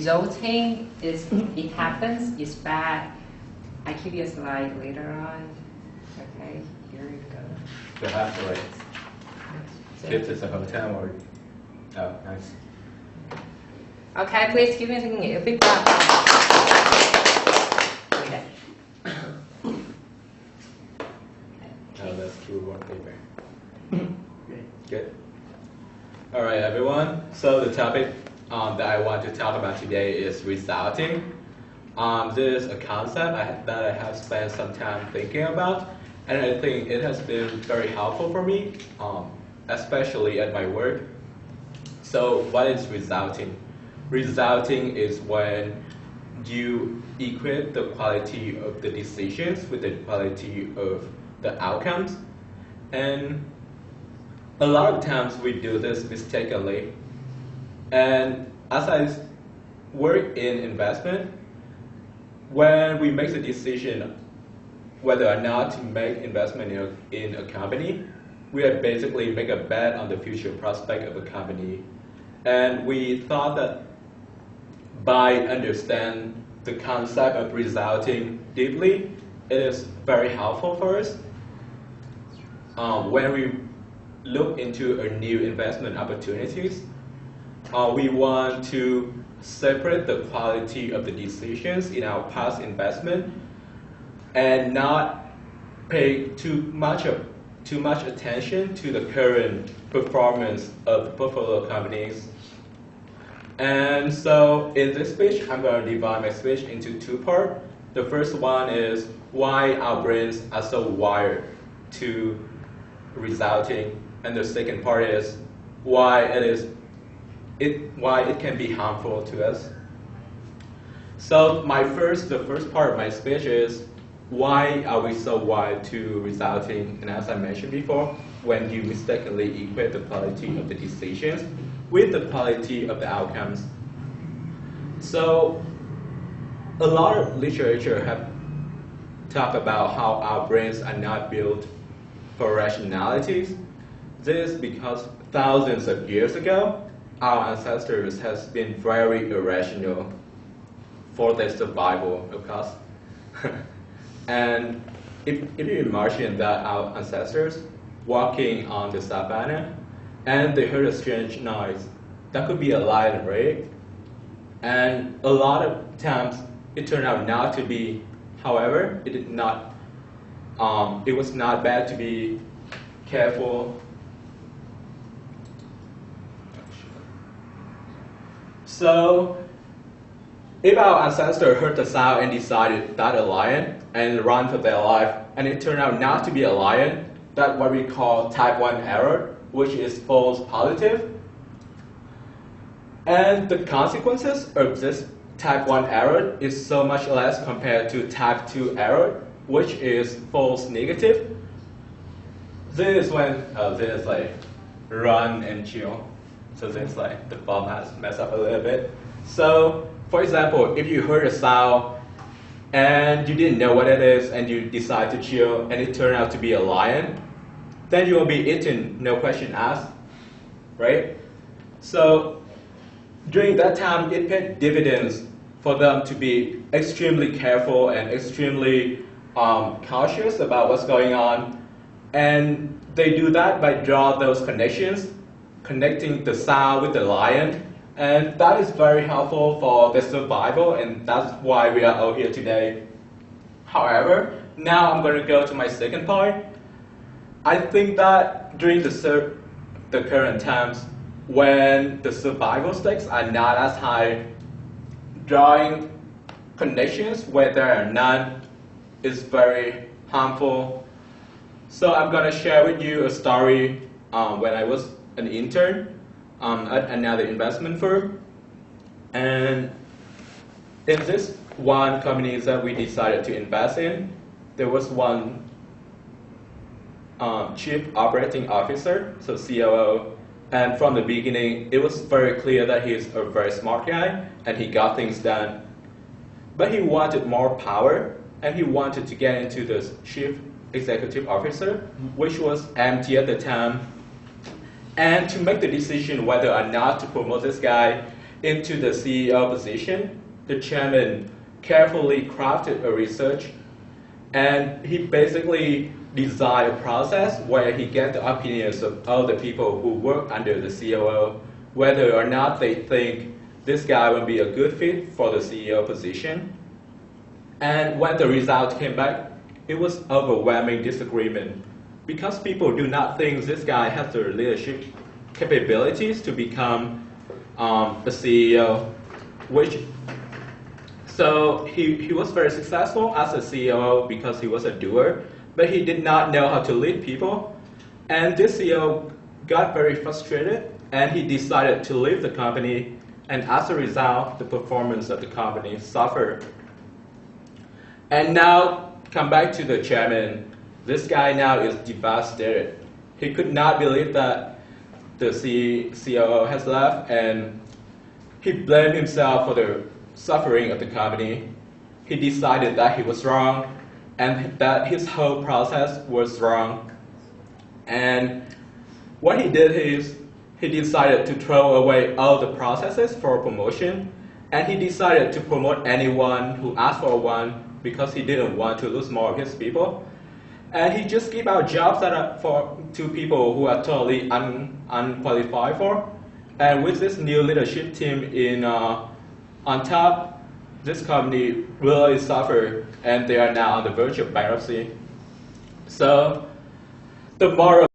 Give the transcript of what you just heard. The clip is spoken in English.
resulting is it happens is bad. I give you a slide later on. Okay, here you go. You have to like if it's a hotel or oh nice. Okay, please give me a big clap. Okay. Oh, that's true wallpaper. Good. All right, everyone. So the topic that I want to talk about today is resulting. This is a concept that I have spent some time thinking about, and I think it has been very helpful for me, especially at my work. So what is resulting? Resulting is when you equate the quality of the decisions with the quality of the outcomes. And a lot of times we do this mistakenly. And as I work in investment, when we make the decision whether or not to make investment in a company, we are basically make a bet on the future prospect of a company. And we thought that by understanding the concept of resulting deeply, it is very helpful for us. When we look into a new investment opportunities, we want to separate the quality of the decisions in our past investment and not pay too much attention to the current performance of the portfolio companies. And so in this speech, I'm going to divide my speech into two parts. The first one is why our brains are so wired to resulting, and the second part is why it can be harmful to us. So the first part of my speech is why are we so wired to resulting? And as I mentioned before, when you mistakenly equate the quality of the decisions with the quality of the outcomes. So a lot of literature have talked about how our brains are not built for rationalities. This is because thousands of years ago, our ancestors has been very irrational for their survival, of course. And if you imagine that our ancestors walking on the savannah and they heard a strange noise, that could be a lion, right? And a lot of times it turned out not to be. However, it did not. It was not bad to be careful. So, if our ancestor heard the sound and decided that a lion and run for their life, and it turned out not to be a lion, that's what we call type 1 error, which is false positive. And the consequences of this type 1 error is so much less compared to type 2 error, which is false negative. This is when this is like run and chill. So this like the bomb has messed up a little bit. So for example, if you heard a sound and you didn't know what it is and you decide to chill and it turned out to be a lion, then you will be eaten, no question asked, right? So during that time, it paid dividends for them to be extremely careful and extremely cautious about what's going on. And they do that by drawing those connections, connecting the sound with the lion. And that is very helpful for their survival, and that's why we are all here today. However, now I'm going to go to my second point. I think that during the current times, when the survival stakes are not as high, drawing connections where there are none is very harmful. So I'm going to share with you a story when I was an intern at another investment firm. And in this one company that we decided to invest in, there was one chief operating officer, so COO. And from the beginning, it was very clear that he's a very smart guy and he got things done. But he wanted more power and he wanted to get into this chief executive officer, which was empty at the time. And to make the decision whether or not to promote this guy, into the CEO position, the chairman carefully crafted a research, and he basically designed a process where he gets the opinions of all the people who work under the COO, whether or not they think this guy will be a good fit for the CEO position. And when the result came back, it was overwhelming disagreement because people do not think this guy has the leadership capabilities to become the CEO, so he was very successful as a CEO because he was a doer, but he did not know how to lead people. And this CEO got very frustrated, and he decided to leave the company, and as a result, the performance of the company suffered. And now, come back to the chairman. This guy now is devastated. He could not believe that the COO has left, and he blamed himself for the suffering of the company. He decided that he was wrong and that his whole process was wrong. And what he did is he decided to throw away all the processes for promotion, and he decided to promote anyone who asked for one because he didn't want to lose more of his people. And he just gave out jobs to people who are totally unqualified for. And with this new leadership team on top, this company really suffered, and they are now on the verge of bankruptcy. So the moral